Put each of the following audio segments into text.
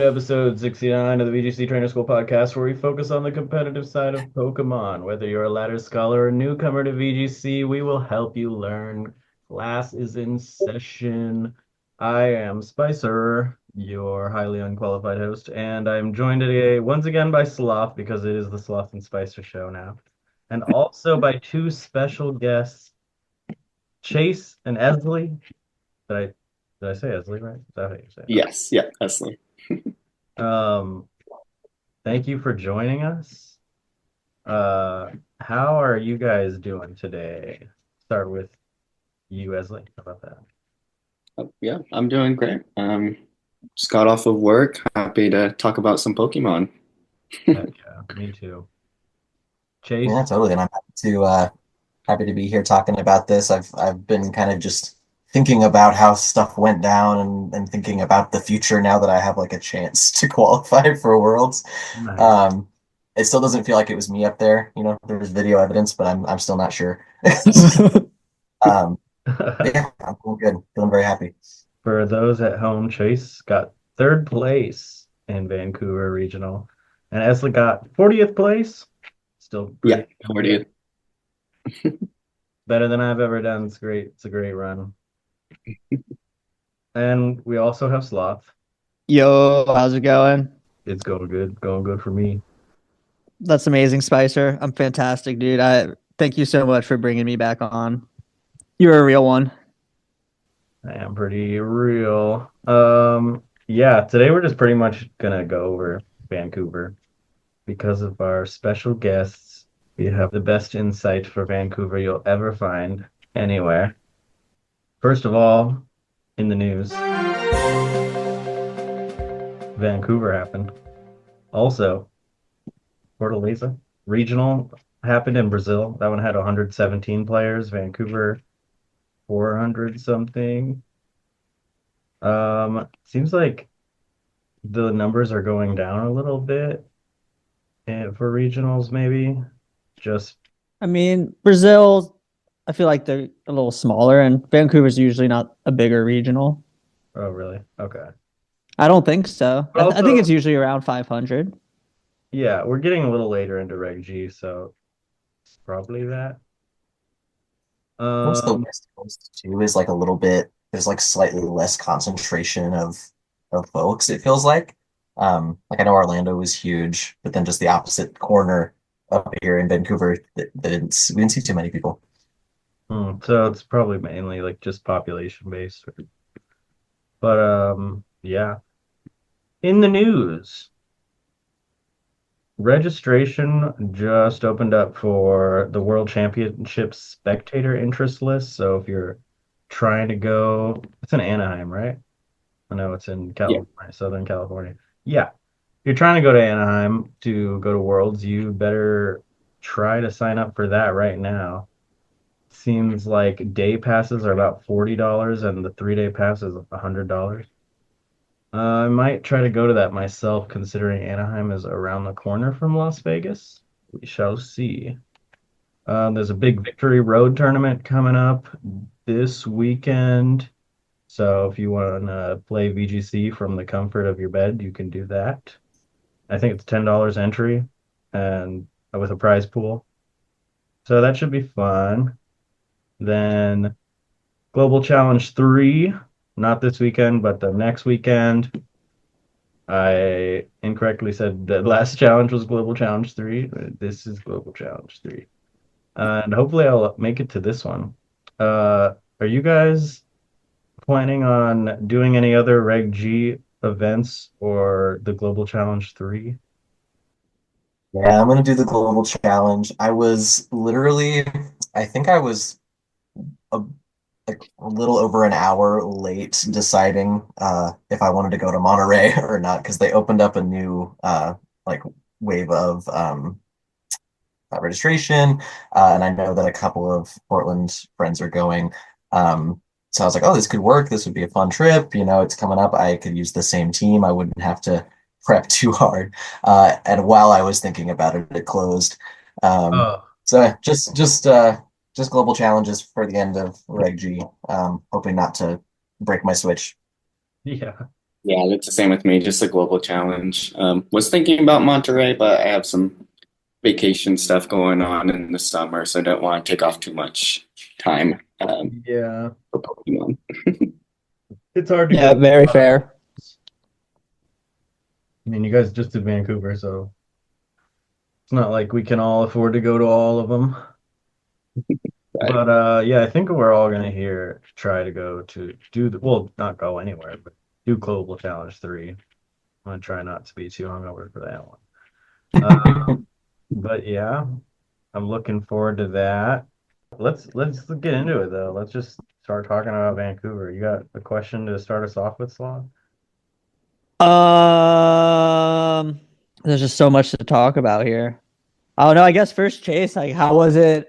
to episode 69 of the VGC Trainer School podcast, where we focus on the competitive side of Pokemon. Whether you're a ladder scholar or a newcomer to VGC, we will help you learn. Class is in session. I am Spicer, your highly unqualified host, and I'm joined today once again by Sloth, because it is the Sloth and Spicer show now, and also by two special guests, Chase and Eslliey. Did I did I say Eslliey right? Is that how you say it? Okay. Yes, yeah, Eslliey. Um, Thank you for joining us. How are you guys doing today? Start with you, Eslliey. How about that? Yeah, I'm doing great. Just got off of work. Happy to talk about some Pokemon. Heck yeah, me too. Yeah, Chase? totally. And I'm happy to be here talking about this. I've been kind of just thinking about how stuff went down and thinking about the future now that I have like a chance to qualify for Worlds. Nice. Um, it still doesn't feel like it was me up there. There's video evidence, but I'm still not sure. But yeah, I'm feeling good. Feeling very happy. For those at home, Chase got third place in Vancouver Regional, and Eslliey got 40th place. Still Yeah, pretty good. 40th. Better than I've ever done. It's great. It's a great run. And we also have Sloth. Yo, how's it going? It's going good for me. That's amazing, Spicer. I'm fantastic, dude. I thank you so much for bringing me back on. You're a real one. I am pretty real. Yeah, today we're just pretty much gonna go over Vancouver because of our special guests. We have the best insight for Vancouver you'll ever find anywhere. First of all, in the news, Vancouver happened. Also, Fortaleza regional happened in Brazil. That one had 117 players. Vancouver 400 something. Seems like the numbers are going down a little bit for regionals, maybe. Just, I mean, Brazil, I feel like they're a little smaller, and Vancouver's usually not a bigger regional. oh, really? Okay. I don't think so. But I think it's also, usually around 500. yeah, we're getting a little later into Reg G, so it's probably that. Once the Um, West Coast too is like a little bit, there's like slightly less concentration of folks, it feels like. Like I know Orlando was huge, but then just the opposite corner up here in Vancouver, we didn't see too many people. so it's probably mainly like just population based. But yeah. In the news, registration just opened up for the World Championship spectator interest list. So if you're trying to go, it's in Anaheim, right? I know it's in Yeah, California, Southern California. Yeah. If you're trying to go to Anaheim to go to Worlds, you better try to sign up for that right now. Seems like day passes are about $40 and the 3 day pass is $100. I might try to go to that myself, considering Anaheim is around the corner from Las Vegas. We shall see. There's a big Victory Road tournament coming up this weekend. So if you want to play VGC from the comfort of your bed, you can do that. I think it's $10 entry and with a prize pool. So that should be fun. Then Global Challenge 3, not this weekend, but the next weekend. I incorrectly said the last challenge was Global Challenge 3. This is Global Challenge 3. And hopefully I'll make it to this one. Are you guys planning on doing any other Reg G events or the Global Challenge 3? Yeah, I'm gonna do the global challenge. I think I was a, like a little over an hour late deciding if I wanted to go to Monterey or not because they opened up a new like wave of registration, and I know that a couple of Portland friends are going. So I was like, oh, this could work. This would be a fun trip. It's coming up. I could use the same team. I wouldn't have to prep too hard. And while I was thinking about it, it closed. Oh, So just global challenges for the end of Reg G. Hoping not to break my Switch. yeah. Yeah, it's the same with me, just a global challenge. Was thinking about Monterey, but I have some vacation stuff going on in the summer, so I don't want to take off too much time Yeah, for Pokemon. it's hard to Yeah, go. very fair. I mean, you guys just did Vancouver, so it's not like we can all afford to go to all of them. Right. But yeah, I think we're all gonna here try to go to do the well, not go anywhere, but do Global Challenge 3. I'm gonna try not to be too hungover for that one. But yeah, I'm looking forward to that. Let's get into it though. Let's just start talking about Vancouver. You got a question to start us off with, Sloth? Um, there's just so much to talk about here. Oh no, I guess first Chase, like how was it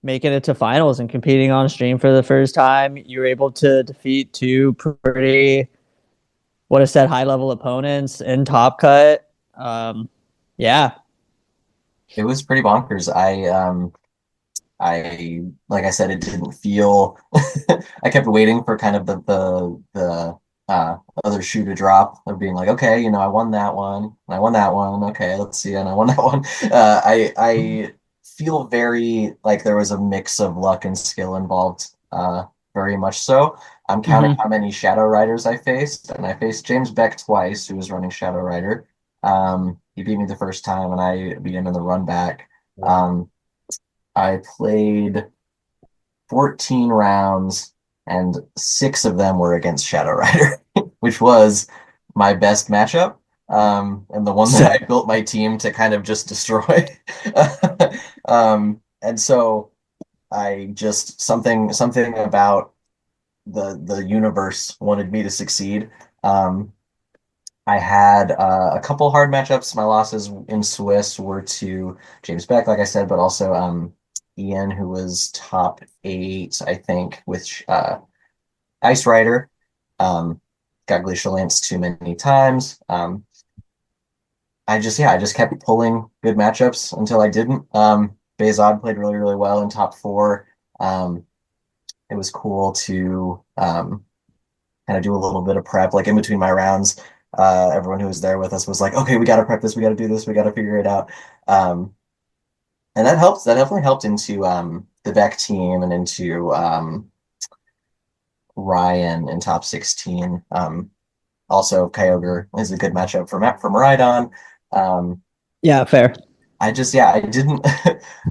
making it to finals and competing on stream for the first time? You were able to defeat two pretty what is said high level opponents in Top Cut. Yeah. It was pretty bonkers. I like I said, it didn't feel. I kept waiting for kind of the other shoe to drop of being like, okay, I won that one, and I won that one. Okay, let's see, and I won that one. I feel very like there was a mix of luck and skill involved. Very much so. I'm counting Mm-hmm. how many Shadow Riders I faced, and I faced James Beck twice, who was running Shadow Rider. He beat me the first time, and I beat him in the run back. Um, I played 14 rounds, and six of them were against Shadow Rider, which was my best matchup. And the one that I Sick. built my team to kind of just destroy. And so I just something about the universe wanted me to succeed. Um, I had a couple hard matchups. My losses in Swiss were to James Beck, like I said, but also Ian, who was top eight, I think, with Ice Rider. Got Glacial Lance too many times. I just kept pulling good matchups until I didn't. Bezod played really, really well in top four. Um, it was cool to kind of do a little bit of prep, like in between my rounds. Everyone who was there with us was like, okay, we got to prep this, we got to do this, we got to figure it out. Um, and that helped. That definitely helped into the Beck team and into Ryan in top 16. Also, Kyogre is a good matchup for Maridon. Um, Yeah, fair. I didn't.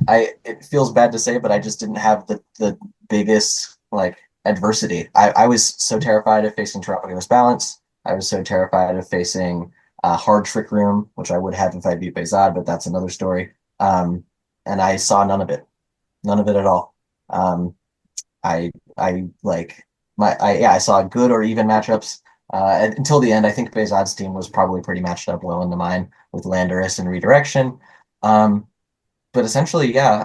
It feels bad to say, but I just didn't have the biggest like adversity. I was so terrified of facing Tropical Balance. I was so terrified of facing Hard Trick Room, which I would have if I beat Bezad, but that's another story. And I saw none of it at all. Um, I like I saw good or even matchups until the end. I think Bezad's team was probably pretty matched up well into mine with Landorus and Redirection. Um, but essentially, yeah,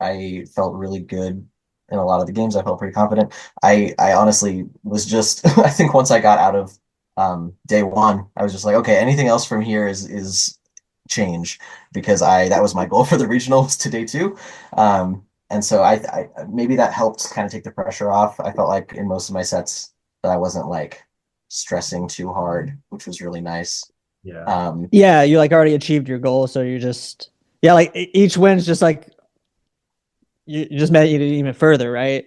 I felt really good in a lot of the games. I felt pretty confident. I honestly was just I think once I got out of day one, I was just like, okay, anything else from here is change because I that was my goal for the regionals to day two. And so I maybe that helped kind of take the pressure off. I felt like in most of my sets that I wasn't like stressing too hard, which was really nice. Yeah. Yeah, you like already achieved your goal, so you just yeah, like each win's just like you just made it even further, right?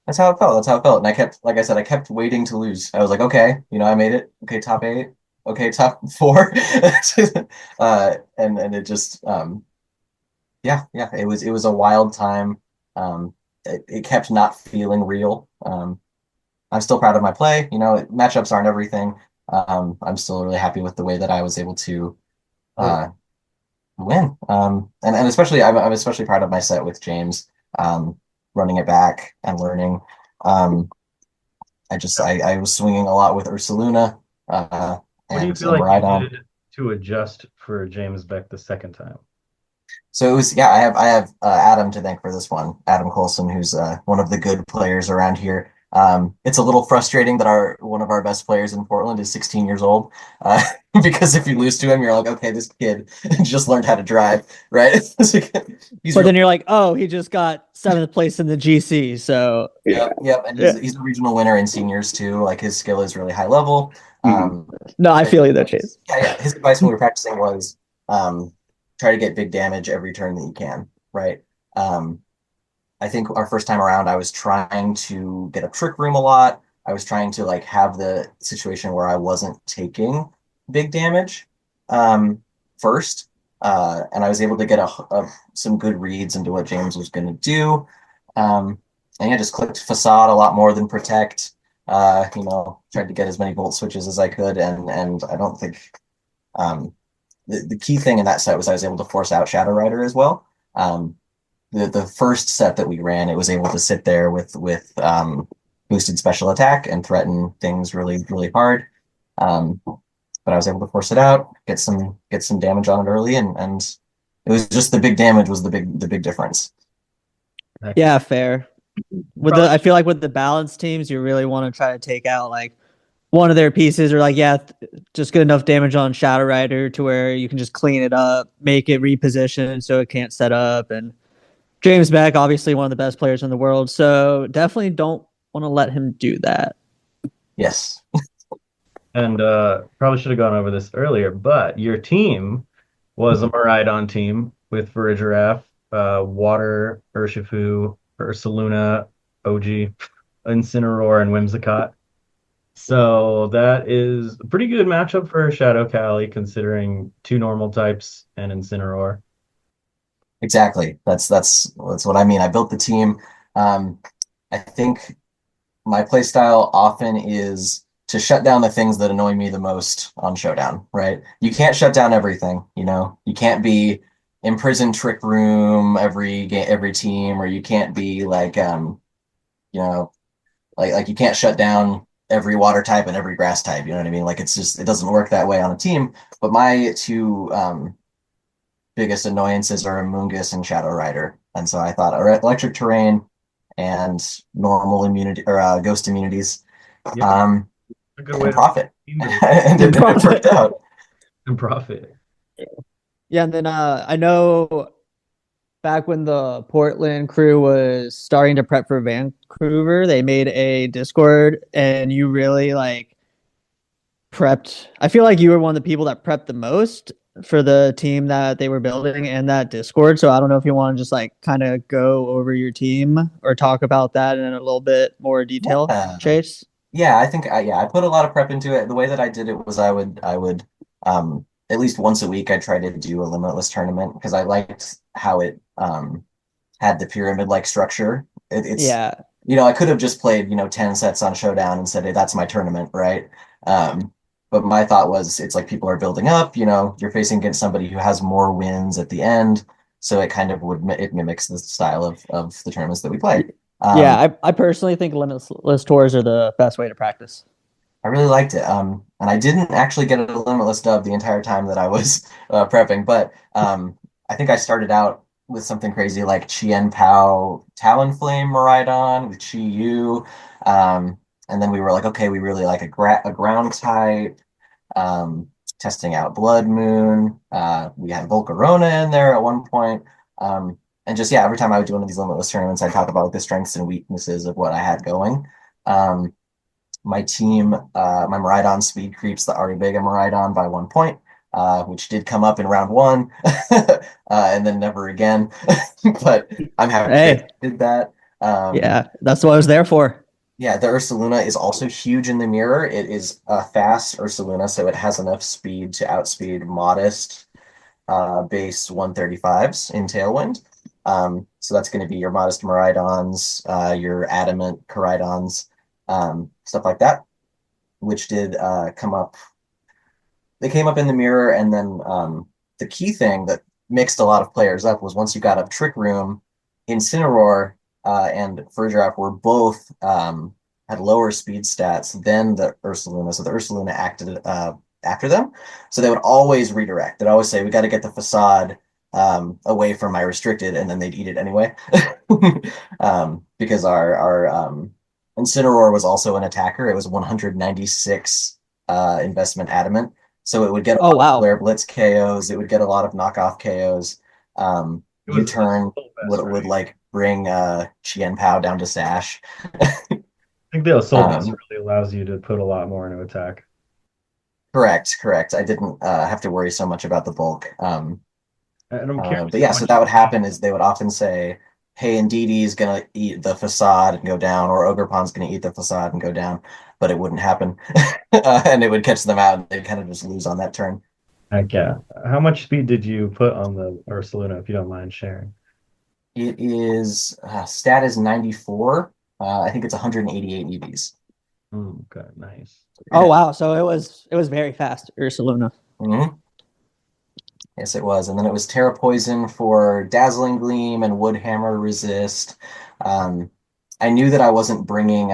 That's how it felt. That's how it felt. And I kept, like I said, I kept waiting to lose. I was like, okay, I made it. Okay, top eight. Okay, top four. And it just, yeah, it was a wild time. It kept not feeling real. I'm still proud of my play. Matchups aren't everything. I'm still really happy with the way that I was able to uh, win. And especially, I'm especially proud of my set with James, running it back and learning. Um, I was swinging a lot with Ursaluna What do you feel and like you Maridon. did to adjust for James Beck the second time? So it was, yeah, I have Adam to thank for this one. Adam Colson, who's one of the good players around here. It's a little frustrating that one of our best players in Portland is 16 years old, because if you lose to him, you're like, okay, this kid just learned how to drive, right? He's But really, then you're like, oh, he just got 7th place in the GC. So Yeah. yep, and yeah. he's a regional winner in seniors too. Like his skill is really high level. Mhm. No, I But feel you though, Chase. yeah. His advice when we were practicing was, try to get big damage every turn that you can, right? Um, I think our first time around, I was trying to get a trick room a lot. I was trying to like have the situation where I wasn't taking big damage, first, and I was able to get some good reads into what James was going to do. Um, and yeah, just clicked facade a lot more than protect. Tried to get as many bolt switches as I could, and I don't think, um, the key thing in that set was I was able to force out Shadow Rider as well. Um, the first set that we ran, it was able to sit there with boosted special attack and threaten things really really hard. But I was able to force it out, get some damage on it early, and it was just the big damage was the big difference. Heck yeah. Yeah, fair. I feel like with the balanced teams, you really want to try to take out like one of their pieces, or like just get enough damage on Shadow Rider to where you can just clean it up, make it reposition so it can't set up. And James Beck, obviously one of the best players in the world, so definitely don't want to let him do that. Yes. And probably should have gone over this earlier, but your team was a Miraidon team with Farigiraf, Water, Urshifu, Ursaluna, OG, Incineroar, and Whimsicott. So that is a pretty good matchup for Shadow Cali, considering two normal types and Incineroar. Exactly. That's what I mean. I built the team. Um, I think my play style often is to shut down the things that annoy me the most on Showdown, right? You can't shut down everything, you know. You can't be imprisoned trick room every team, or you can't be like, you know, like you can't shut down every water type and every grass type, you know what I mean? Like it doesn't work that way on a team. But my two biggest annoyances are Amoonguss and Shadow Rider. And so I thought, all right, electric terrain and normal immunity or ghost immunities, Yep, um, a good way and to make profit. a team build and And it worked profit. out. and profit. Yeah, and then I know back when the Portland crew was starting to prep for Vancouver, they made a Discord, and you really like prepped. I feel like you were one of the people that prepped the most for the team that they were building in that Discord. So I don't know if you want to just like kind of go over your team or talk about that in a little bit more detail, Yeah. Chase. Yeah, I think I put a lot of prep into it. The way that I did it was I would at least once a week I try to do a limitless tournament because I liked how it had the pyramid like structure. It's Yeah, I could have just played 10 sets on Showdown and said, hey, that's my tournament, right? But my thought was it's like people are building up, you're facing against somebody who has more wins at the end, so it kind of it mimics the style of the tournaments that we play. yeah. Um, I personally think limitless tours are the best way to practice. I really liked it. And I didn't actually get a limitless dub the entire time that I was prepping, but I think I started out with something crazy like Chien Pao Talonflame Miraidon with Chi Yu. And then we were like, okay, we really like a ground type, testing out Blood Moon. We had Volcarona in there at one point. And just, yeah, every time I would do one of these limitless tournaments, I'd talk about like, the strengths and weaknesses of what I had going. Um, my team, my Miraidon speed creeps the Aribega Miraidon by 1 point, which did come up in round one, and then never again. But I'm happy that Hey, I did that. yeah, that's what I was there for. Yeah, the Ursaluna is also huge in the mirror. It is a fast Ursaluna, so it has enough speed to outspeed modest base 135s in Tailwind. So that's going to be your modest Miraidons, your adamant Koraidons, stuff like that, which did come up. They came up in the mirror, and then the key thing that mixed a lot of players up was once you got up Trick Room, Incineroar and Furgiraf were both had lower speed stats than the Ursaluna, so the Ursaluna acted after them. So they would always redirect. They'd always say, "We got to get the facade away from my restricted," and then they'd eat it anyway, because our Incineroar was also an attacker. It was 196 investment adamant. So it would get a Oh lot of wow. Flare Blitz KOs. It would get a lot of knockoff KOs. It was U-turn still best, would right? like bring Chien Pao down to Sash. I think the Assault Vest Um, really allows you to put a lot more into attack. correct. I didn't have to worry so much about the bulk. And I'm curious But how yeah, so much that would speed. happen is they would often say, "Hey, Ndidi is gonna eat the facade and go down," or Ogerpon's gonna eat the facade and go down, but it wouldn't happen, and it would catch them out, and they'd kind of just lose on that turn. Heck yeah. How much speed did you put on the Ursaluna, if you don't mind sharing? It is stat is 94. I think it's 188 EVs. Okay, nice. Oh wow. So it was very fast, Ursaluna. Mhm. Yes, it was. And then it was Terra Poison for Dazzling Gleam and Wood Hammer Resist. Um, I knew that I wasn't bringing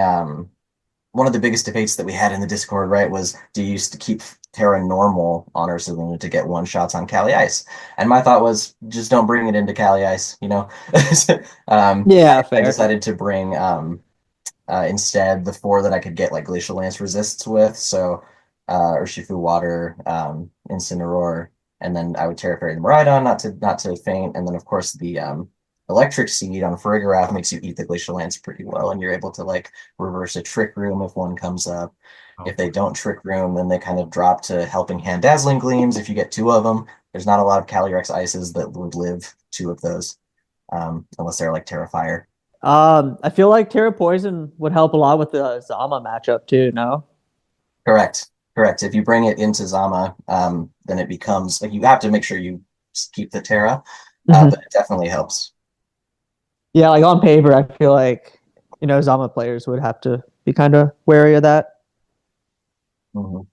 one of the biggest debates that we had in the Discord, right, was do you used to keep Terra normal on Ursaluna to get one shots on Cali Ice? And my thought was just don't bring it into Cali Ice, you know? Yeah, I fair. decided to bring instead the four that I could get like Glacial Lance resists with. So Urshifu Water, Incineroar, and then I would Terra Fairy the Miraidon, not to faint. And then of course the Electric Seed on Farigiraf makes you eat the Glacial Lance pretty well, and you're able to like reverse a Trick Room if one comes up. Oh, If they don't Trick Room, then they kind of drop to Helping Hand Dazzling Gleams if you get two of them. There's not a lot of Calyrex Ices that would live two of those, unless they're like Terrifier. I feel like Terra Poison would help a lot with the Zama matchup too. No. Correct. If you bring it into Zama, then it becomes like you have to make sure you keep the Terra, but Mhm. it definitely helps. Yeah, like on paper, I feel like Zama players would have to be kind of wary of that. Mhm.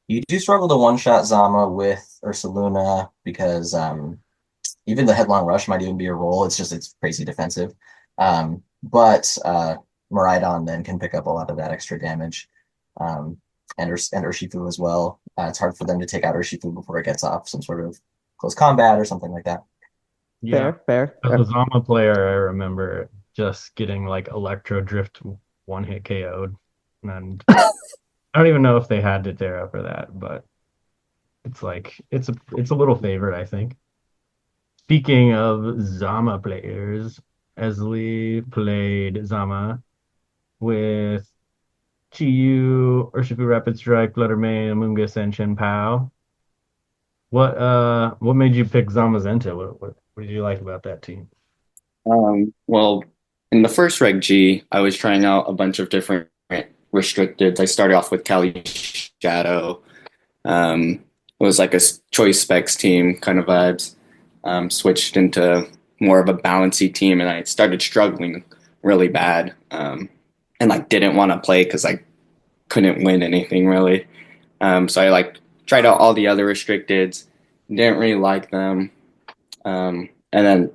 You do struggle to one-shot Zama with Ursaluna because even the Headlong Rush might even be a roll. It's crazy defensive. But Miraidon then can pick up a lot of that extra damage. Um, and Urshifu as well. It's hard for them to take out Urshifu before it gets off some sort of close combat or something like that. yeah. Fair, fair, As a fair. Zama player, I remember just getting like Electro Drift one hit KO'd. And I don't even know if they had to Terra for that, but it's like it's a little favorite, I think. Speaking of Zama players, Eslliey played Zama with Chiyu, Urshifu Rapid Strike, Fluttermane, Amoonguss, and Shen Pao. What made you pick Zama Zenta? What did you like about that team? Well, in the first Reg G, I was trying out a bunch of different restricted. I started off with Cali Shadow. It was like a choice specs team kind of vibes. Switched into more of a balancy team, and I started struggling really bad. And like didn't want to play because I couldn't win anything really. So I like tried out all the other restricteds, didn't really like them. And then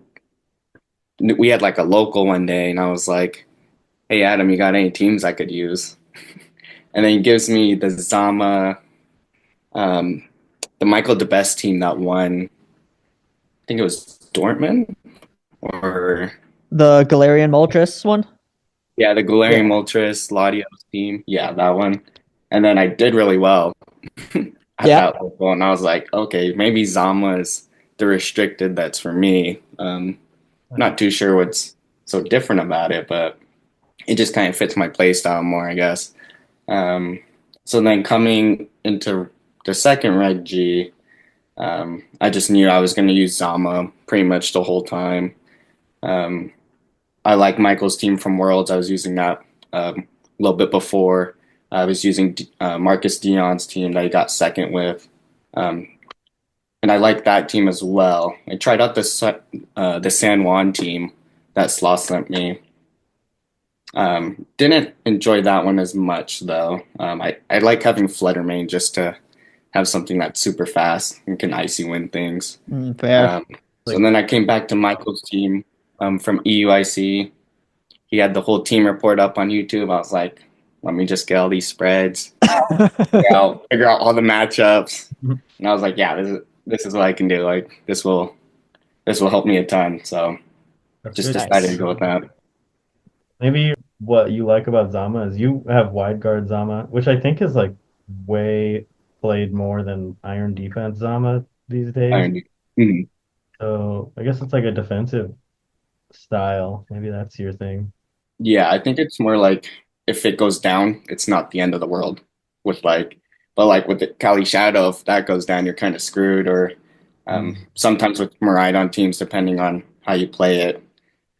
we had like a local one day, and I was like, "Hey Adam, you got any teams I could use?" And then he gives me the Zama, um, the Michael DeBest team that won. I think it was Dortmund or The Galarian Moltres one. yeah, the Galarian Yeah. Moltres Latios team. Yeah, that one. And then I did really well at Yeah. that level, and I was like, okay, maybe Zama is the restricted that's for me. Not too sure what's so different about it, but it just kind of fits my play style more, I guess. Um, so then coming into the second Red G, I just knew I was going to use Zama pretty much the whole time. Um, I like Michael's team from Worlds. I was using that a little bit before. I was using Marcus Dion's team that he got second with. Um, and I like that team as well. I tried out the San Juan team that Sloth sent me. Didn't enjoy that one as much though. I like having Fluttermane just to have something that's super fast and can icy win things. Fair. So Like, then I came back to Michael's team from EUIC. He had the whole team report up on YouTube. I was like, let me just get all these spreads, figure out all the matchups, and I was like, yeah, this is what I can do. Like this will help me a ton. So that's just good. decided to Nice. go with that. Maybe what you like about Zama is you have wide guard Zama, which I think is like way played more than iron defense Zama these days. And mhm. So I guess it's like a defensive style. Maybe that's your thing. Yeah, I think it's more like if it goes down, it's not the end of the world. With like, but like with the Kali Shadow, if that goes down, you're kind of screwed. Or Mm. sometimes with Maridon teams, depending on how you play it,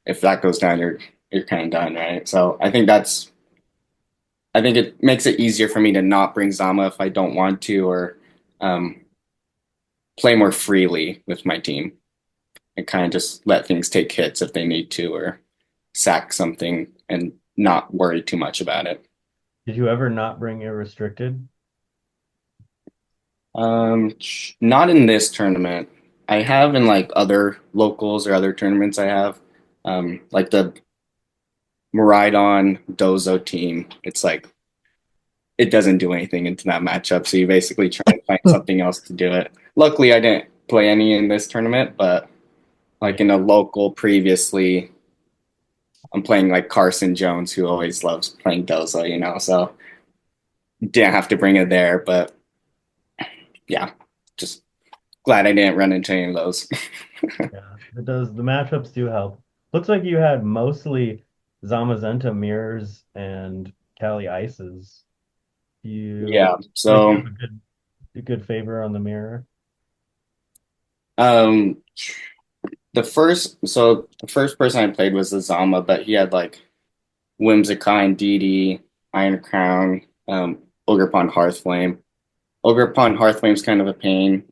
if that goes down, you're kind of done, right? So I think it makes it easier for me to not bring Zama if I don't want to, or um, play more freely with my team and kind of just let things take hits if they need to, or sack something and not worry too much about it. Did you ever not bring irrestricted? Not in this tournament. I have in like other locals or other tournaments I have. Like the Maridon Dozo team. It's like it doesn't do anything into that matchup, so you basically try and find something else to do it. Luckily, I didn't play any in this tournament, but like in a local previously, I'm playing like Carson Jones, who always loves playing Dozo, so didn't have to bring it there, but yeah, just glad I didn't run into any of those. Yeah, it does. The matchups do help. Looks like you had mostly Zamazenta mirrors and Kali ices. You Yeah, like you so have a good favor on the mirror. um the first person I played was the Zama, but he had like Whimsicott, DD, Iron Crown, Ogre Hearthflame. Ogre Hearthflame's kind of a pain.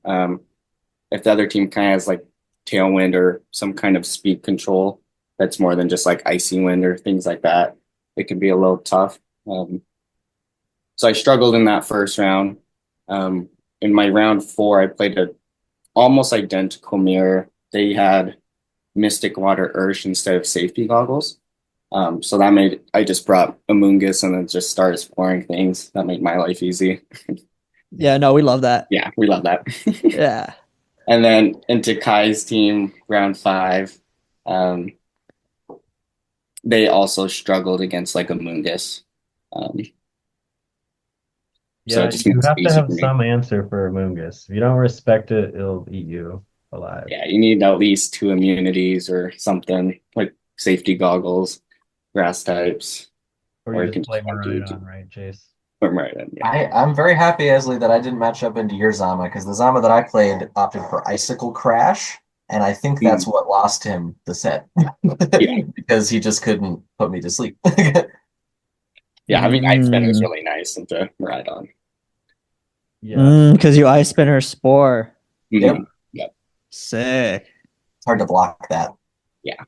If the other team kind of has like Tailwind or some kind of speed control that's more than just like Icy Wind or things like that, it can be a little tough. So I struggled in that first round. In my round four, I played a almost identical mirror. They had Mystic Water Urge instead of safety goggles. So that made I just brought Amoonguss and then just started exploring things. That made my life easy. Yeah, no, we love that. Yeah, we love that. Yeah. And then into Kai's team, round five, um, they also struggled against like Amoonguss. Um, so it Yeah, just you makes it have to easy have for me. some answer for Amoonguss. If you don't respect it, it'll eat you alive. Yeah, you need at least two immunities or something like safety goggles, grass types, Or or you you can just play just do it Maridon, right, Chase? from right in. Yeah. I'm very happy, Esley, that I didn't match up into your Zama because the Zama that I played opted for Icicle Crash, and I think that's Mm, what lost him the set yeah. because he just couldn't put me to sleep. Yeah, having Ice Spin is Mm. really nice and to ride on. Yeah. Because you ice spin her spore. Yep, Hmm. Yeah. Sick. it's hard to block that. Yeah.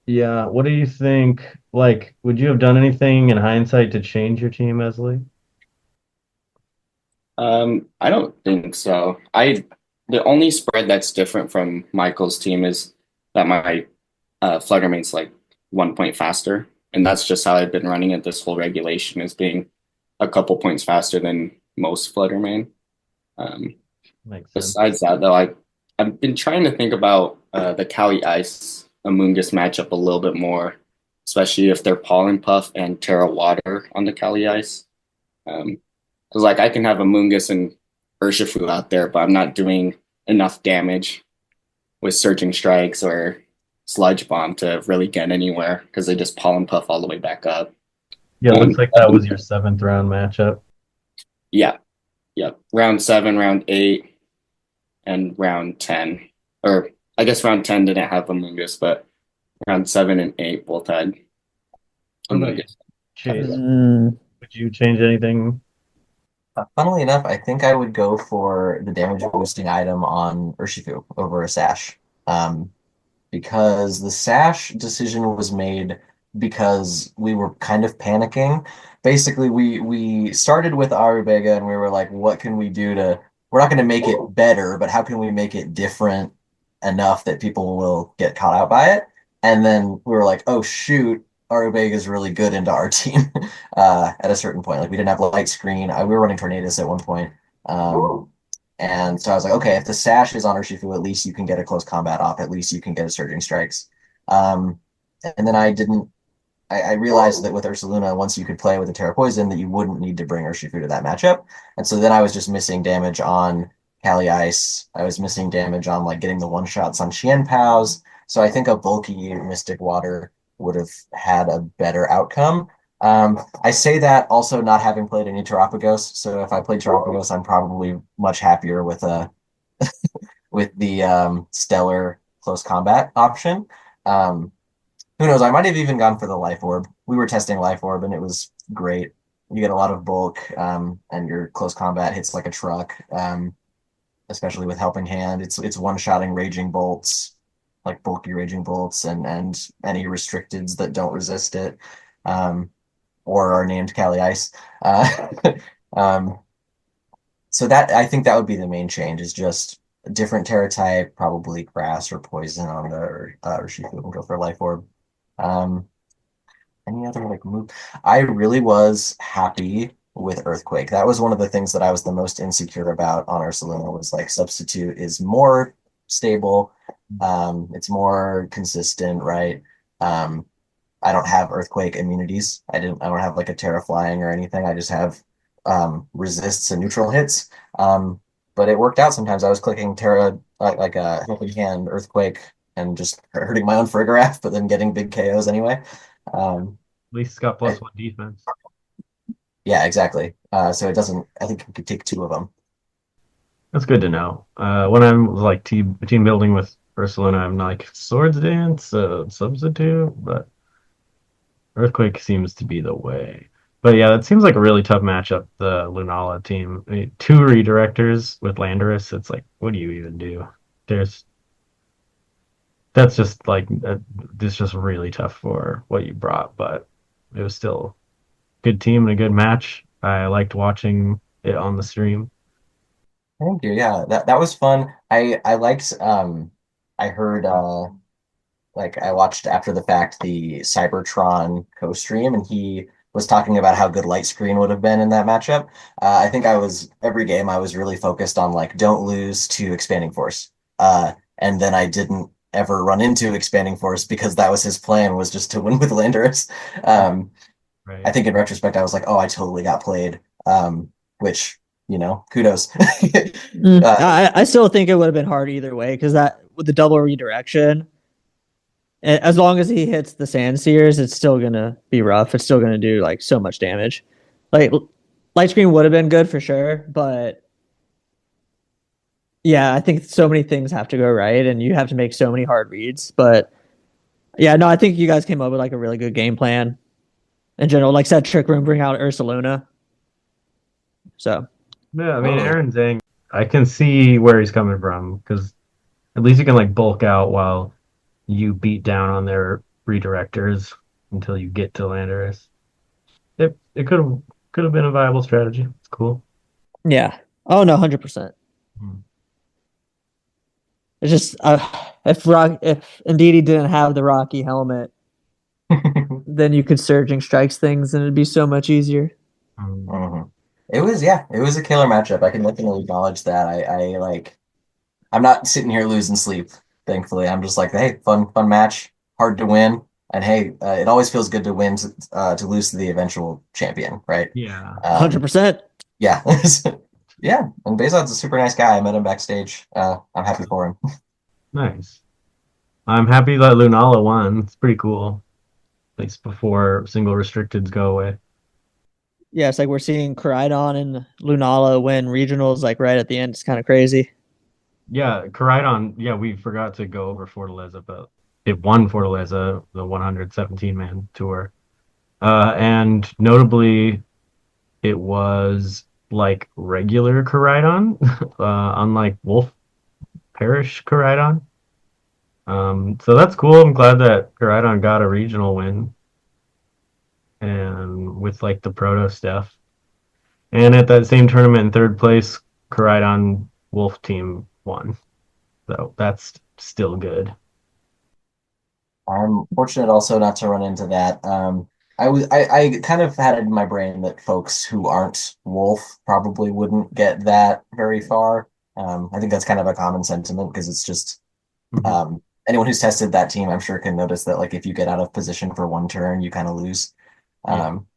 Yeah. What do you think? Like, would you have done anything in hindsight to change your team, Esley? I don't think so. The only spread that's different from Michael's team is that my Fluttermane's like 1 point faster, and that's just how I've been running it this whole regulation is being a couple points faster than most Fluttermane. Um, Makes sense. Besides that, though, I've been trying to think about the Kali Ice Amoonguss matchup a little bit more, especially if they're Pollen Puff and Terra Water on the Kali Ice. Because like I can have Amoonguss and Urshifu out there, but I'm not doing enough damage with Surging Strikes or Sludge Bomb to really get anywhere because they just Pollen Puff all the way back up. Yeah, it looks Um, like that was your seventh round matchup. yeah, yeah. Round seven, round eight, and round 10. Or I guess round 10 didn't have Amoonguss, but round seven and eight both had What about you, Amoonguss. Chase? Mm. Would you change anything? Funnily enough, I think I would go for the damage boosting item on Urshifu over a Sash. Because the Sash decision was made because we were kind of panicking. Basically, we started with Arubega and we were like, what can we do to, we're not going to make it better, but how can we make it different enough that people will get caught out by it? And then we were like, oh shoot, Arubega is really good into our team at a certain point. Like we didn't have light screen. We were running Tornadus at one point. Um, and so I was like, okay, if the sash is on Urshifu, at least you can get a close combat off. At least you can get a surging strikes. And then I didn't I realized that with Ursaluna, once you could play with a Terra Poison, that you wouldn't need to bring Urshifu to that matchup. And so then I was just missing damage on Kali Ice. I was missing damage on like getting the one shots on Chien Paos. So I think a bulky Mystic Water would have had a better outcome. I say that also not having played any Terapagos. So if I played Terapagos, I'm probably much happier with a with the Stellar close combat option. Um, who knows? I might have even gone for the Life Orb. We were testing Life Orb, and it was great. You get a lot of bulk, and your close combat hits like a truck. Especially with Helping Hand, it's one-shotting Raging Bolts, like bulky Raging Bolts, and any restricteds that don't resist it, or are named Kali Ice. Um, so that I think that would be the main change is just a different Terra type, probably Grass or Poison on the or she can go for Life Orb. Um, any other like move? I really was happy with Earthquake. That was one of the things that I was the most insecure about on Ursaluna was like Substitute is more stable. It's more consistent, right? Um, I don't have Earthquake immunities. I don't have like a Terra Flying or anything. I just have resists and neutral hits. But it worked out sometimes. I was clicking Terra like a Helping Hand, Earthquake, and just hurting my own Farigiraf, but then getting big KOs anyway. Um, At least it's got I, +1 defense. yeah, exactly. So it doesn't. I think you could take two of them. That's good to know. When I'm like team building with Barcelona, I'm like Swords Dance, Substitute, but Earthquake seems to be the way. But yeah, that seems like a really tough matchup, the Lunala team. I mean, two redirectors with Landorus, it's like, what do you even do? There's that's just like it's just really tough for what you brought, but it was still a good team and a good match. I liked watching it on the stream. Thank you. Yeah, that was fun. I liked. I heard like I watched after the fact the Cybertron co-stream, and he was talking about how good Light Screen would have been in that matchup. I think I was every game I was really focused on like don't lose to Expanding Force, and then I didn't ever run into Expanding Force because that was his plan was just to win with Landorus. Um, I Right. think in retrospect I was like, oh, I totally got played, which kudos. uh, I still think it would have been hard either way because that with the double redirection, as long as he hits the Sand Seers, it's still gonna be rough. It's still gonna do like so much damage. Like Light Screen would have been good for sure, but yeah, I think so many things have to go right, and you have to make so many hard reads. But yeah, no, I think you guys came up with like a really good game plan in general. Like set Trick Room, bring out Ursaluna. So Yeah, I mean, totally. Aaron Zhang, I can see where he's coming from because at least you can like bulk out while you beat down on their redirectors until you get to Landorus. It could have been a viable strategy. It's cool. yeah, oh no, 100%. Hmm. It's just if indeed he didn't have the Rocky helmet, then you could Surging Strikes things, and it'd be so much easier. Hmm. Mhm. It was, yeah, it was a killer matchup. I can definitely acknowledge that. I like, I'm not sitting here losing sleep, thankfully. I'm just like, hey, fun match, hard to win. And hey, it always feels good to win to lose to the eventual champion, right? Yeah, 100%. Yeah. Yeah. And Bezod's a super nice guy. I met him backstage. I'm happy for him. nice. I'm happy that Lunala won. It's pretty cool. At least before single restricteds go away. Yeah, it's like we're seeing Koraidon and Lunala win regionals like right at the end. It's kind of crazy. Yeah, Koraidon, yeah, we forgot to go over Fortaleza, but it won Fortaleza, the 117-man tour. And notably, it was like regular Koraidon, unlike Wolf Parish Koraidon. So that's cool. I'm glad that Koraidon got a regional win and with like the proto stuff. And at that same tournament in third place, Koraidon Wolf team won. So that's still good. I'm fortunate also not to run into that. I kind of had it in my brain that folks who aren't Wolf probably wouldn't get that very far. I think that's kind of a common sentiment because it's just Mhm. anyone who's tested that team, I'm sure can notice that like if you get out of position for one turn, you kind of lose. Yeah. Um,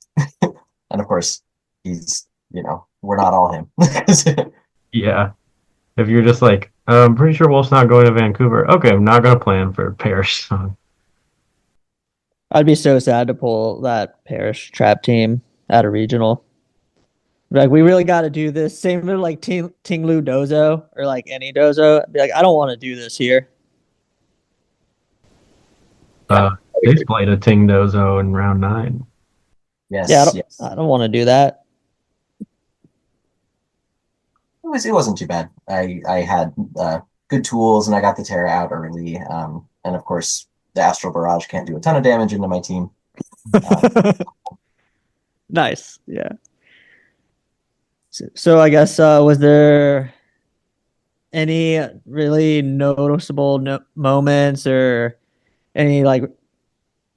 and of course, he's we're not all him. Yeah. If you're just like, I'm pretty sure Wolf's not going to Vancouver. Okay, I'm not going to plan for Parrish. So, I'd be so sad to pull that Parish trap team out of regional. Like, we really got to do this. Same with like Ting Lu Dozo or like any Dozo. I'd be like, I don't want to do this here. Yeah, uh, they played a Ting Dozo in round 9. Yeah, Yes, yes. I don't want to do that. It wasn't too bad. I had good tools and I got the Terra out early. And of course, the Astral Barrage can't do a ton of damage into my team. Nice. Yeah. So I guess was there any really noticeable moments or any like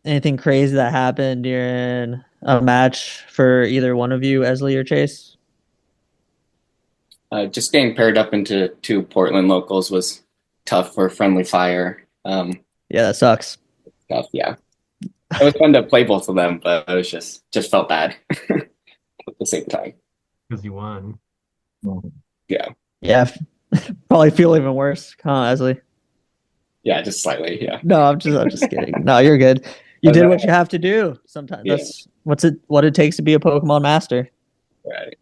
anything crazy that happened during a match for either one of you, Eslliey or Chase? Just getting paired up into 2 Portland locals was tough for friendly fire. Yeah, that sucks. Stuff, yeah. It was fun to play both of them, but it was just felt bad at the same time. Because you won. Yeah. Yeah, probably feel even worse, huh, Eslliey? Yeah, just slightly, yeah. No, I'm just kidding. No, you're good. You did what you have to do. Sometimes Yeah. that's what it takes to be a Pokemon master. Right.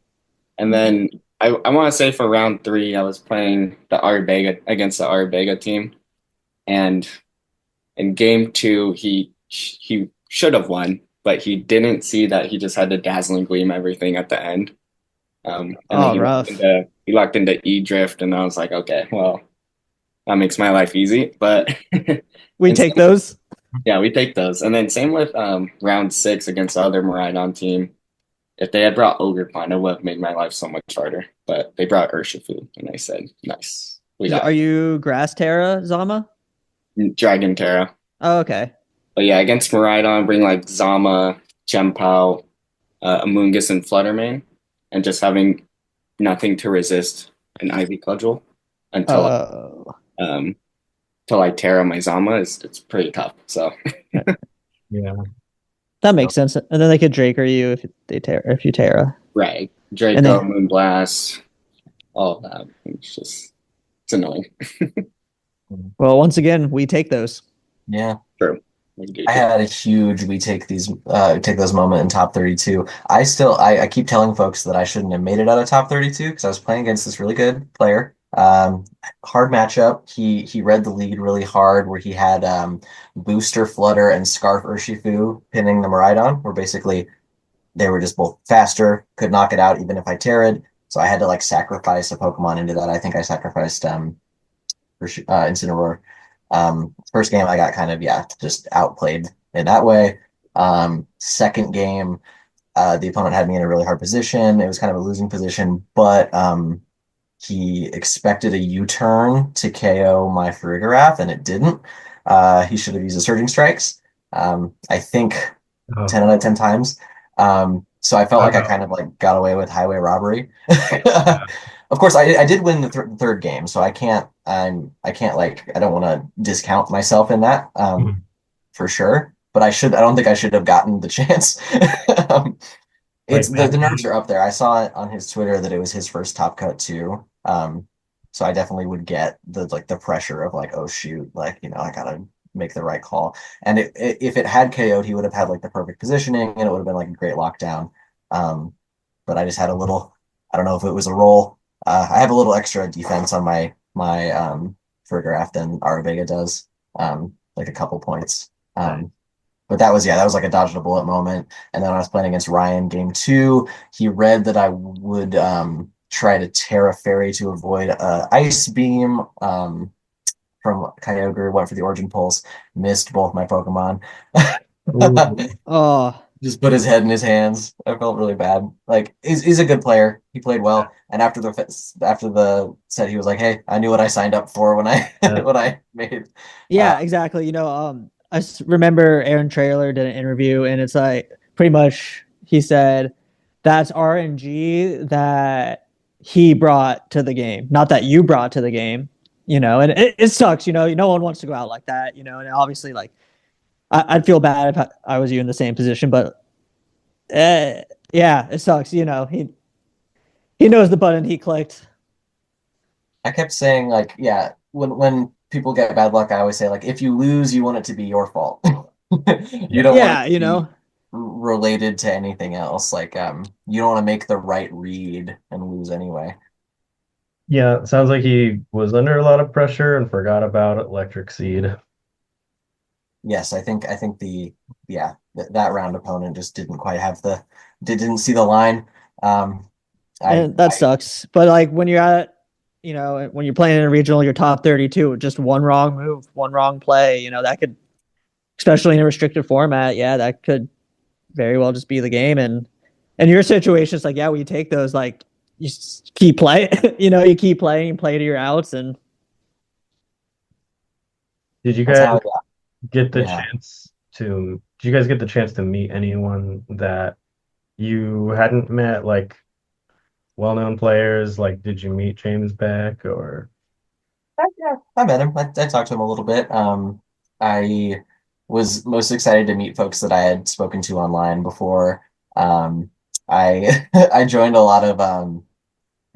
And then I want to say for round 3, I was playing the Arbega against the Arbega team, and in game 2, he should have won, but he didn't see that he just had to Dazzling Gleam everything at the end. And then Rough. he locked into E Drift, and I was like, okay, well, that makes my life easy. But We take those. yeah, we take those. And then same with round 6 against the other Maridon team. If they had brought Ogerpon, it would have made my life so much harder. But they brought Urshifu, and I said, nice. Are you Grass Terra, Zama? Dragon Terra. Oh, okay. But yeah, against Maridon, bring like Zama, Chempao, Amoonguss, and Fluttermane, and just having nothing to resist an Ivy Cudgel until till I Terra my Zama it's pretty tough. So Yeah. that makes sense. And then they could Draker you if you Terra. right, Draco, Moonblast, all of that. It's annoying. Well, once again, we take those. Yeah. True. I had a huge we take those moment in top 32. I keep telling folks that I shouldn't have made it out of top 32 because I was playing against this really good player. Hard matchup. He read the lead really hard where he had Booster Flutter and Scarf Urshifu pinning the Maridon, where basically they were just both faster, could knock it out even if I terred. So I had to like sacrifice a Pokemon into that. I think I sacrificed Incineroar. First game I got kind of just outplayed in that way. Second game, the opponent had me in a really hard position. It was kind of a losing position, but he expected a U-turn to KO my Farigiraf, and it didn't. He should have used the Surging Strikes. I think 10 out of 10 times. So I felt like I kind of like got away with highway robbery. Of course, I did win the third game, so I can't I don't want to discount myself in that for sure. But I don't think I should have gotten the chance. It's the nerves are up there. I saw it on his Twitter that it was his first top cut too. So I definitely would get the pressure of like, oh shoot, like I gotta make the right call. And if it had KO'd, he would have had like the perfect positioning, and it would have been like a great lockdown. But I just had a little. I don't know if it was a roll. I have a little extra defense on my Farigiraf than Arabega does, like a couple points. But that was like a dodge a bullet moment. And then when I was playing against Ryan game 2, he read that I would try to Terra Fairy to avoid Ice Beam from Kyogre, went for the Origin Pulse, missed both my Pokemon. Oh, just put his head in his hands. I felt really bad. Like he's a good player. He played well. And after the set, he was like, "Hey, I knew what I signed up for when I when I made." Yeah, exactly. I remember Aaron Traylor did an interview, and it's like pretty much he said that's RNG that he brought to the game, not that you brought to the game. and it sucks, no one wants to go out like that, and obviously like I'd feel bad if I was you in the same position, but yeah, it sucks, he knows the button he clicked. I kept saying like, yeah, when people get bad luck, I always say like, if you lose, you want it to be your fault. You Yeah. don't want Yeah, it to be related to anything else. Like, you don't want to make the right read and lose anyway. Yeah, it sounds like he was under a lot of pressure and forgot about Electric Seed. Yes, I think that round opponent just didn't quite have didn't see the line. Um, and that I sucks. But like when you're at, when you're playing in a regional, you're top 32, just one wrong move, one wrong play, that could, especially in a restricted format, yeah, that could very well just be the game. And your situation is like, yeah, we take those, like you keep playing, you keep playing, play to your outs, and Did you that's guys how get the yeah. chance did you guys get the chance to meet anyone that you hadn't met, like well-known players? Like, did you meet James Beck or? Yeah, I met him. I talked to him a little bit. I was most excited to meet folks that I had spoken to online before. I I joined a lot of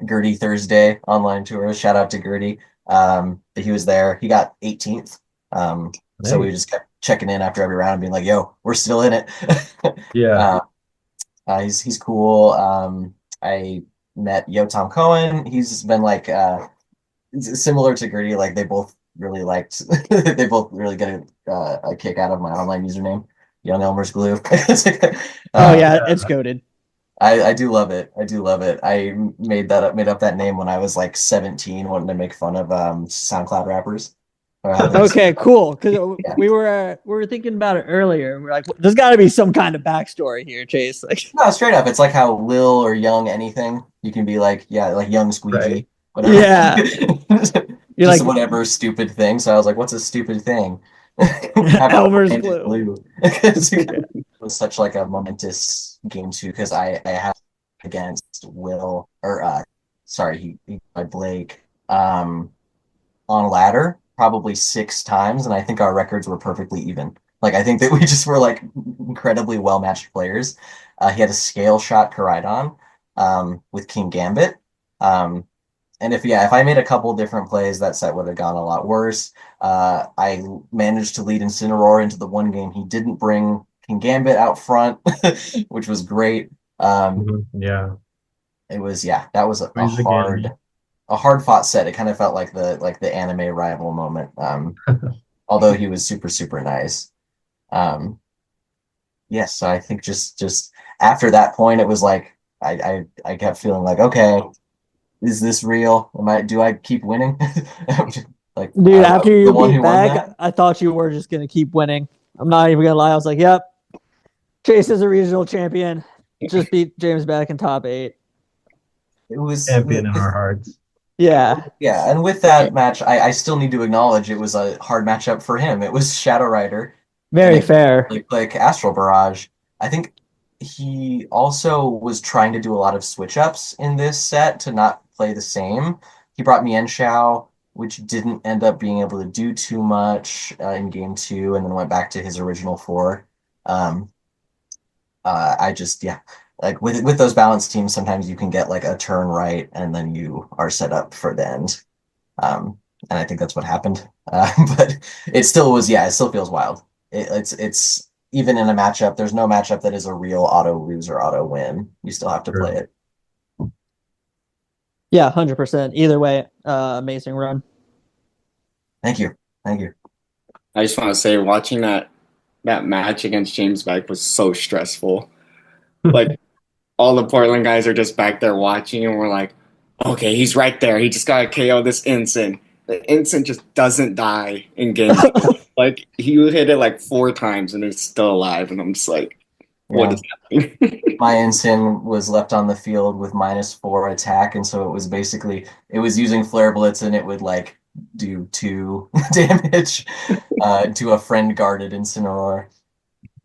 Gertie Thursday online tours. Shout out to Gertie. But he was there. He got 18th. So we Hey, just kept checking in after every round and being like, "Yo, we're still in it." yeah, uh, he's cool. I met Yo Tom Cohen. He's been like similar to Gertie. Like they both really liked. They both really get a kick out of my online username, Young Elmer's Glue. oh uh, yeah, it's goaded. I do love it. I do love it. I made up that name when I was like 17, wanting to make fun of SoundCloud rappers. Or how they Okay, cool. Because yeah. we were thinking about it earlier. We're like, there's got to be some kind of backstory here, Chase. Like, No, straight up. It's like how Lil or Young anything. You can be like, yeah, like Young right. Squeegee, whatever. yeah, you're Just like whatever stupid thing. So I was like, what's a stupid thing? How about Elmer's branded glue. blue? It Yeah. was such like a momentous game too, because I had against Will or sorry, he by Blake on ladder probably 6 times, and I think our records were perfectly even. Like I think that we just were like incredibly well matched players. He had a scale shot Koraidon with King Gambit. Um, and if I made a couple different plays, that set would have gone a lot worse. I managed to lead Incineroar into the one game he didn't bring King Gambit out front, which was great. Yeah, It was yeah, that was praise the Gambit. a hard fought set. It kind of felt like the anime rival moment. Although he was super super nice. Um, yes, so I think just after that point, it was like I kept feeling like okay, is this real? Am I do I keep winning? Like Dude, I was after the you one beat who won back, that. I thought you were just gonna keep winning. I'm not even gonna lie. I was like, yep, Chase is a regional champion. Just beat James back in top 8. It was Champion in our hearts. Yeah, yeah, and with that match, I still need to acknowledge it was a hard matchup for him. It was Shadow Rider and very a fair. like Astral Barrage. I think he also was trying to do a lot of switch ups in this set to not play the same. He brought Mian Shao, which didn't end up being able to do too much in game two, and then went back to his original four. Um, I just yeah, like with those balanced teams, sometimes you can get like a turn right, and then you are set up for the end. And I think that's what happened. But it still was yeah, it still feels wild. It's even in a matchup, there's no matchup that is a real auto lose or auto win. You still have to play True. it. Yeah, 100%. Either way, amazing run. Thank you, thank you. I just want to say, watching that match against James Beck was so stressful. Like all the Portland guys are just back there watching, and we're like, okay, he's right there. He just got to KO this Ensign. The Ensign just doesn't die in game two. Like he hit it like 4 times and it's still alive, and I'm just like, what Yeah, is happening? my ensign was left on the field with -4 attack, and so it was basically it was using flare blitz, and it would like do 2 damage to a friend guarded Incineroar.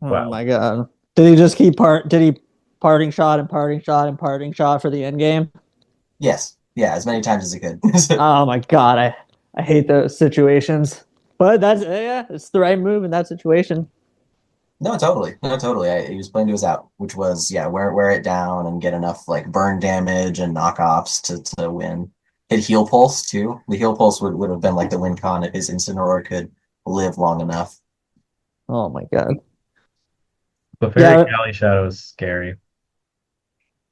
Oh Wow. my god. Did he just keep did he parting shot and parting shot and parting shot for the end game? Yes, yeah, as many times as he could. Oh my god. I hate those situations. But that's yeah, it's the right move in that situation. No, totally. No, totally. He was playing to his out, which was yeah, wear it down and get enough like burn damage and knockoffs to win. Hit heal pulse too. The heal pulse would have been like the win con if his Incineroar could live long enough. Oh my god. But Fairy Yeah, Cali Shadow is scary.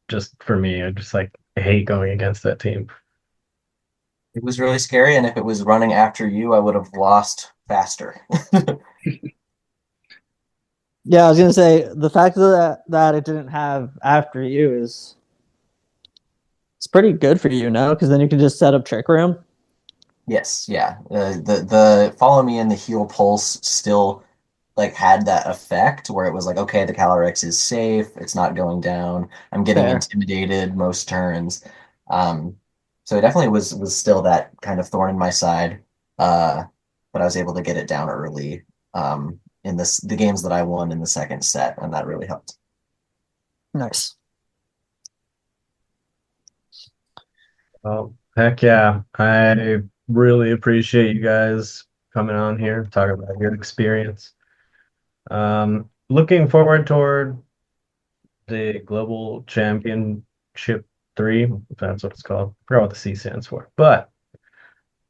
Just for me, I hate going against that team. It was really scary, and if it was running after you, I would have lost faster. yeah, I was gonna say the fact that it didn't have after you is it's pretty good for you, no? Because then you can just set up Trick Room. Yes, yeah. The follow me in the heal pulse still like had that effect where it was like, okay, the Calyrex is safe, it's not going down. I'm getting Fair. intimidated most turns. Um, so it definitely was still that kind of thorn in my side. Uh, but I was able to get it down early in the games that I won in the second set, and that really helped. Nice. Oh, heck yeah. I really appreciate you guys coming on here, talking about your experience. Looking forward toward the Global Championship 3, if that's what it's called. I forgot what the C stands for. But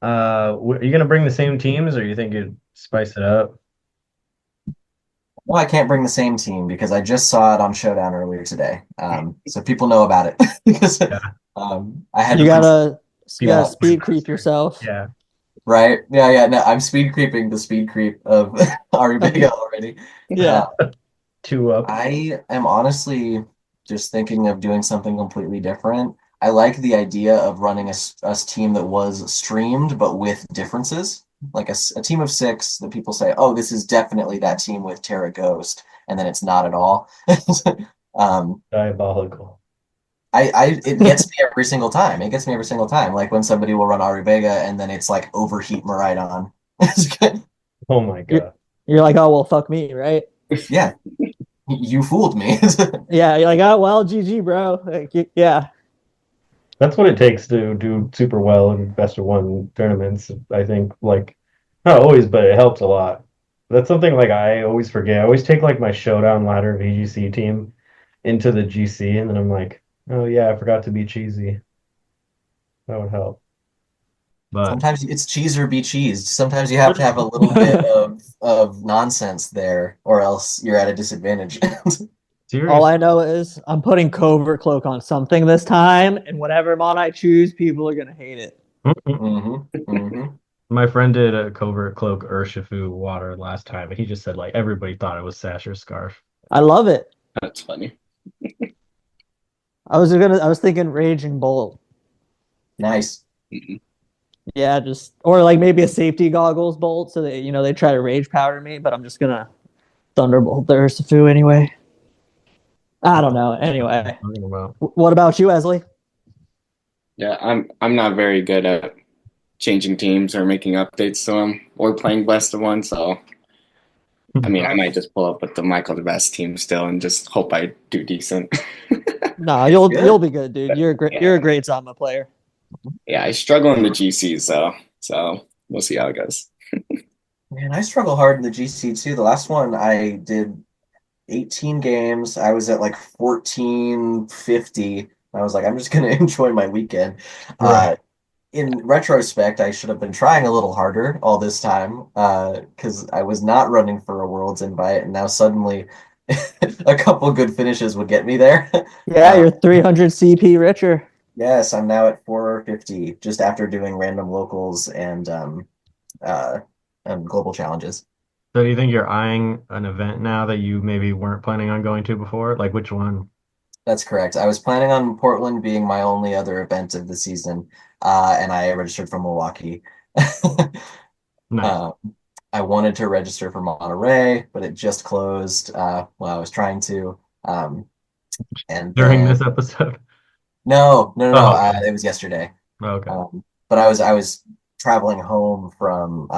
are you gonna bring the same teams, or you think you'd spice it up? Well, I can't bring the same team because I just saw it on Showdown earlier today. So people know about it because Yeah, I had You to pre gotta you people gotta want to play speed creep faster. yourself. Yeah, right. Yeah, yeah. No, I'm speed creeping the speed creep of Ari Vega already. Yeah. Uh, two up. I am honestly just thinking of doing something completely different. I like the idea of running a team that was streamed but with differences, like a team of six that people say, "Oh, this is definitely that team with Terra Ghost," and then it's not at all. um, Diabolical. it gets me every single time. It gets me every single time. Like when somebody will run Ari Vega and then it's like overheat Maridon. Oh my You're God. you're like, oh well fuck me, right? Yeah, you fooled me. Yeah, you're like, oh well, GG, bro. Like, yeah. That's what it takes to do super well in best of one tournaments. I think like not always, but it helps a lot. That's something like I always forget. I always take like my showdown ladder VGC team into the GC, and then I'm like, oh yeah, I forgot to be cheesy. That would help. But Sometimes it's cheese or be cheesed. Sometimes you have to have a little bit of nonsense there, or else you're at a disadvantage. All serious. I know is I'm putting Covert Cloak on something this time, and whatever mod I choose, people are gonna hate it. hmm hmm My friend did a covert cloak Urshifu water last time, and he just said like everybody thought it was Sasher's scarf. I love it. That's funny. I was thinking Raging Bolt. Nice. Mhm. Yeah, just or like maybe a safety goggles bolt so that they try to rage powder me, but I'm just gonna Thunderbolt the Urshifu anyway. I don't know. What are you Anyway, talking about? what about you, Eslliey? Yeah, I'm not very good at changing teams or making updates to them or playing best of one. So I mean, I might just pull up with the Michael the Best team still and just hope I do decent. No, you'll Good. be good, dude. You're Yeah, a great Zama player. yeah, I struggle in the GCs though, so we'll see how it goes. Man, I struggle hard in the GC too. The last one I did 18 games. I was at like 1450. I was like, I'm just gonna enjoy my weekend. Right. In retrospect, I should have been trying a little harder all this time because I was not running for a World's invite, and now suddenly a couple good finishes would get me there. Yeah, Uh, you're 300 CP richer. yes, I'm now at 450 just after doing random locals uh, and global challenges. So do you think you're eyeing an event now that you maybe weren't planning on going to before? Like which one? That's correct. I was planning on Portland being my only other event of the season, and I registered for Milwaukee. Nice. Uh, I wanted to register for Monterey, but it just closed while I was trying to. And During then this episode. no. Oh, okay. It was yesterday. Okay. But I was traveling home from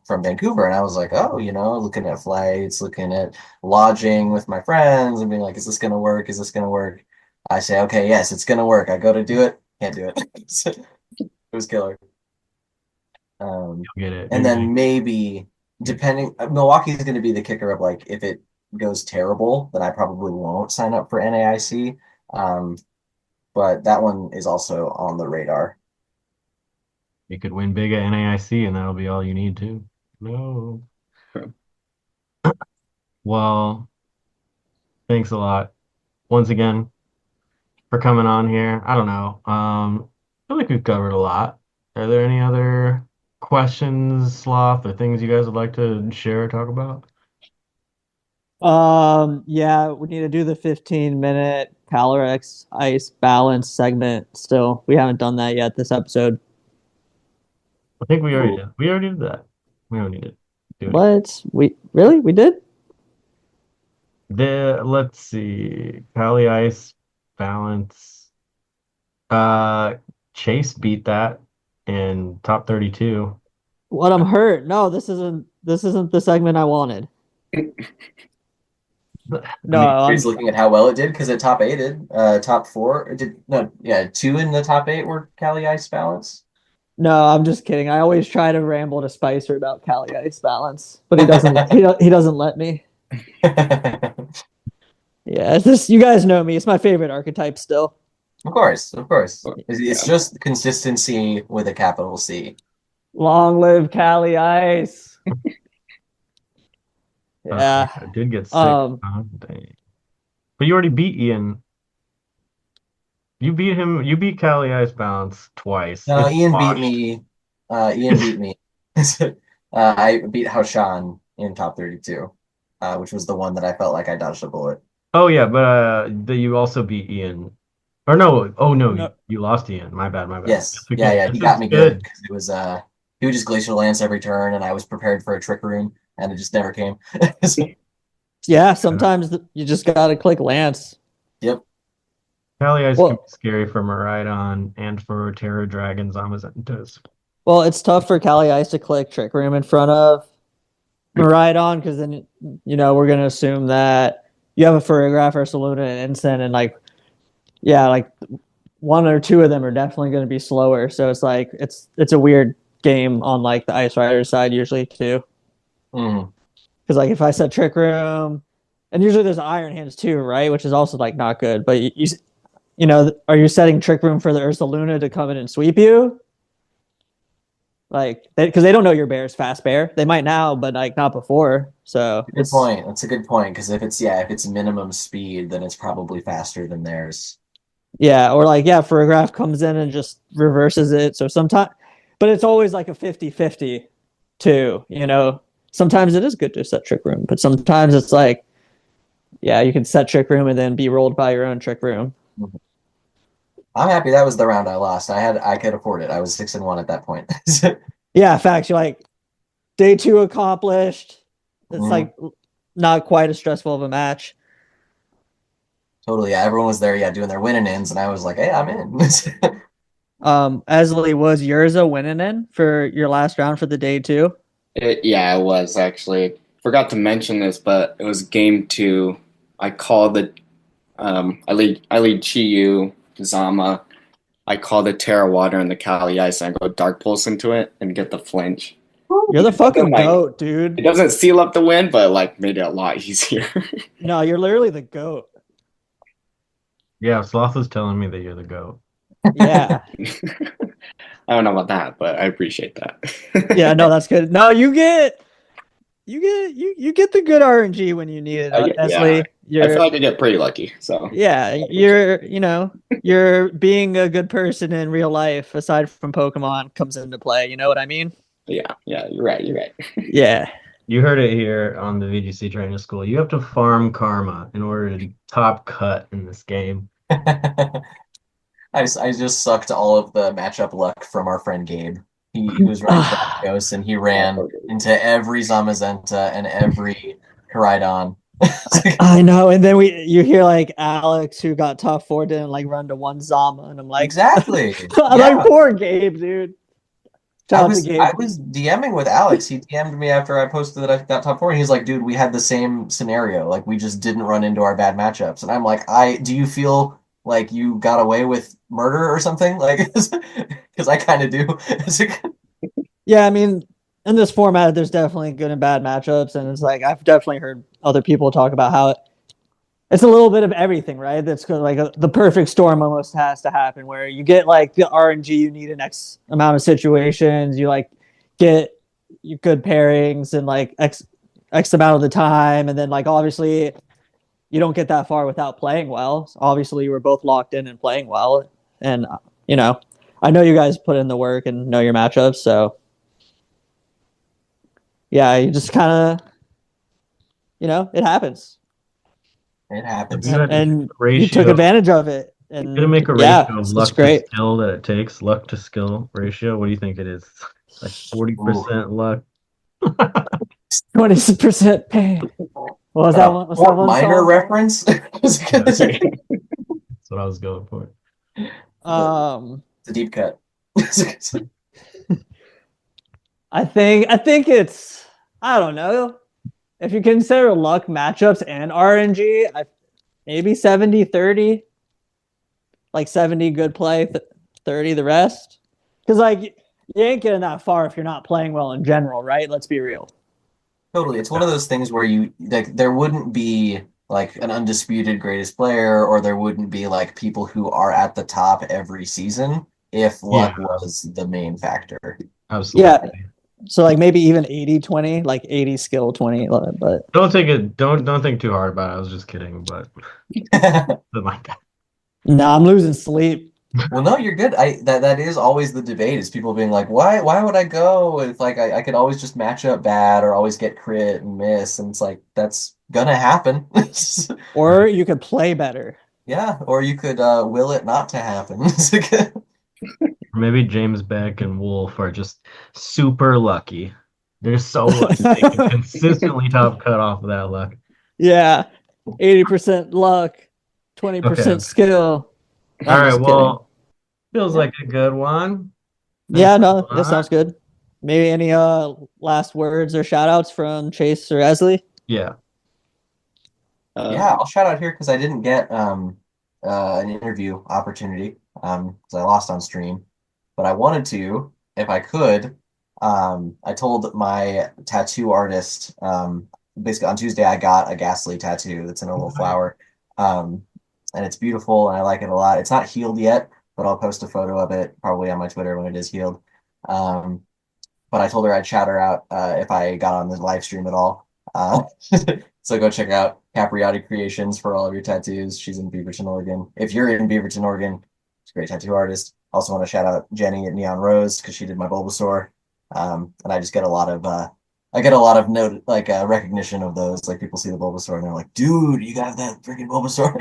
Vancouver, and I was like, oh, looking at flights, looking at lodging with my friends, and being like, is this gonna work? Is this gonna work? I say, okay, yes, it's gonna work. I go to do it, can't do it. It was killer. You'll get it. And then maybe depending, Milwaukee's going to be the kicker of like if it goes terrible, then I probably won't sign up for NAIC. Um, but that one is also on the radar. You could win big at NAIC, and that'll be all you need to. No. Well, thanks a lot once again for coming on here. I don't know. I feel like we've covered a lot. Are there any other questions, Sloth, or things you guys would like to share or talk about? Yeah, we need to do the 15-minute Calorex ice balance segment still. We haven't done that yet this episode. I think we already Cool. did. We already did that. We don't need to do it. What? We did? Let's see. Cali Ice balance. Chase beat that in top 32. What, I'm hurt. No, this isn't the segment I wanted. No, I mean, He's looking at how well it did because it top eighted, top four. It did no, yeah, two in the top eight were Cali Ice balance. no, I'm just kidding. I always try to ramble to Spicer about Cali ice balance, but he doesn't. He doesn't let me. Yeah, it's just, you guys know me. It's my favorite archetype still. Of course, of course. It's Yeah. just consistency with a capital C. Long live Cali ice. Yeah. I did get sick. Um. Dang. But you already beat Ian. You beat him. You beat Cali Ice Balance twice. No, It's Ian beat washed. me. Ian beat me. I beat Haoshan in top 32, which was the one that I felt like I dodged a bullet. Oh yeah, but you also beat Ian. Or no, oh no, No. you lost Ian. My bad, my bad. Yes, We yeah, can- yeah, he this got is me good. good because it was he would just Glacial Lance every turn, and I was prepared for a Trick Room, and it just never came. Yeah. Sometimes you just gotta click Lance. Yep. Cali Ice can be Well, scary for Maridon and for Terra Dragons Amazentas. it's tough for Cali ice to click Trick Room in front of Maridon because then we're gonna assume that you have a Photograph or Saluna and Ensign, and like, yeah, like one or two of them are definitely going to be slower. So it's like it's a weird game on like the Ice Rider side usually too. Mm. Because like if I set Trick Room, and usually there's Iron Hands too, right? Which is also like not good. But are you setting Trick Room for the Ursa Luna to come in and sweep you? Like, because they don't know your bear's fast bear. They might now, but like not before. So Good point. That's a good point because if it's minimum speed, then it's probably faster than theirs. yeah, or like, yeah, Photograph comes in and just reverses it. So sometimes, but it's always like a 50-50 too. Sometimes it is good to set Trick Room, but sometimes it's like, yeah, you can set Trick Room and then be rolled by your own Trick Room. I'm happy that was the round I lost. I could afford it. I was 6-1 at that point. Yeah, facts. You're like, day 2 accomplished. It's like not quite as stressful of a match. Totally. Yeah, everyone was there, yeah, doing their winning ins, and I was like, hey, I'm in. Eslliey, was yours a winning in for your last round for the day 2? Yeah, it was actually. Forgot to mention this, but it was game 2. I called the I lead Chiyu, Zama. I call the Terra Water and the Cali Ice, and I go Dark Pulse into it and get the flinch. You're the fucking Like, goat, it dude. doesn't seal up the win, but like made it a lot easier. No, you're literally the goat. Yeah, Sloth was telling me that you're the GOAT. Yeah. I don't know about that, but I appreciate that. Yeah, no, that's good. No, you get the good RNG when you need it, Eslliey. I feel like I get pretty lucky. So Yeah, you're being a good person in real life aside from Pokemon comes into play. You know what I mean? yeah, you're right. You're right. Yeah. You heard it here on the VGC Training School. You have to farm karma in order to top cut in this game. I just sucked all of the matchup luck from our friend Gabe. He was running Zapdos, and he ran into every Zamazenta and every Koraidon. I know, and then you hear like Alex, who got top 4, didn't like run to one Zama, and I'm like, Exactly. I'm Yeah. like, poor Gabe, dude. Shout out to Gabe. I was DMing with Alex. He DM'd me after I posted that I got top 4, and he's like, "Dude, we had the same scenario. Like, we just didn't run into our bad matchups." And I'm like, do you feel like you got away with murder or something? Like, because I kind of do. Yeah, I mean, in this format, there's definitely good and bad matchups, and it's like I've definitely heard other people talk about how it's a little bit of everything, right? That's like the perfect storm almost has to happen, where you get like the RNG you need in X amount of situations, you like get your good pairings and like X amount of the time, and then like obviously you don't get that far without playing well. So obviously, you were both locked in and playing well, and you know, I know you guys put in the work and know your matchups, so yeah, you just kind of, it happens, It If happens. you had and you took ratio, advantage of it, you're gonna and make a yeah, ratio of it's luck to great. skill that it takes, luck to skill ratio. What do you think it is? Like Ooh. 40% luck. 20% pain. What was that one? What's that Fort one Minor song? reference? Yeah, It's that's what I was going for. Um, a deep cut. I think it's, I don't know, if you consider luck matchups and RNG, maybe 70-30, like 70 good play, 30 the rest. Because like you ain't getting that far if you're not playing well in general, right? Let's be real. Totally. It's one of those things where you like there wouldn't be like an undisputed greatest player, or there wouldn't be like people who are at the top every season if Yeah, luck was the main factor. Yeah. absolutely. So like maybe even 80-20, like 80 skill, 20, but Don't think too hard about it. I was just kidding, but something like that. no, I'm losing sleep. Well, no, you're good. That is always the debate is people being like, why would I go if like I could always just match up bad or always get crit and miss, and it's like that's gonna happen. Or you could play better. Yeah, or you could will it not to happen. Or maybe James Beck and Wolf are just super lucky. They're so lucky they can consistently top cut off of that luck. Yeah. 80% luck, Okay, 20% okay. skill. All I'm right, just kidding. well, feels Yeah. like a good one. Thanks Yeah, no, a that lot. sounds good. Maybe any last words or shout outs from Chase or Eslliey? Yeah. Yeah, I'll shout out here because I didn't get an interview opportunity because I lost on stream, but I wanted to if I could. I told my tattoo artist basically on Tuesday I got a ghastly tattoo that's in a little flower, um, and it's beautiful and I like it a lot. It's not healed yet, but I'll post a photo of it probably on my Twitter when it is healed. Um, but I told her I'd shout her out if I got on the live stream at all. Uh, so go check out Capriati Creations for all of your tattoos. She's in Beaverton, Oregon. If you're in Beaverton, Oregon, she's a great tattoo artist. Also want to shout out Jenny at Neon Rose because she did my Bulbasaur. And I just get a lot of note like recognition of those. Like people see the Bulbasaur and they're like, "Dude, you got that freaking Bulbasaur."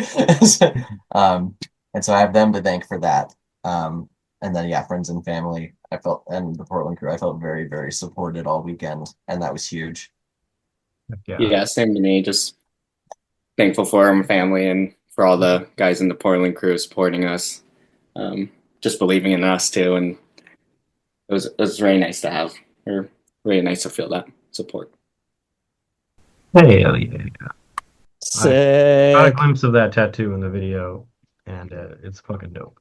And so I have them to thank for that. And then yeah, friends and family. I felt and the Portland crew. I felt very, very supported all weekend, and that was huge. Yeah. Yeah, same to me. Just thankful for my family and for all the guys in the Portland crew supporting us, just believing in us too. And it was really nice to have, or really nice to feel that support. Hey, yeah. I got a Sick. glimpse of that tattoo in the video, and it's fucking dope.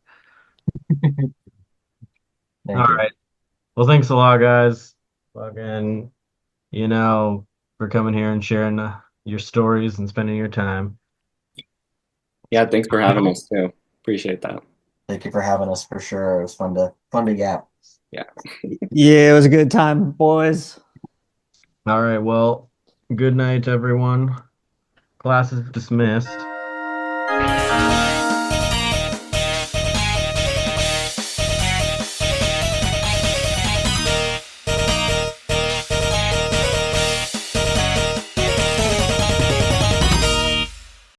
All Thank you. right. Well, thanks a lot, guys. Fucking, you know, for coming here and sharing your stories and spending your time. Yeah, thanks for having us too. Appreciate that. Thank you for having us for sure. It was fun to yap. Yeah. Yeah, it was a good time, boys. All right. Well, good night, everyone. Class is dismissed.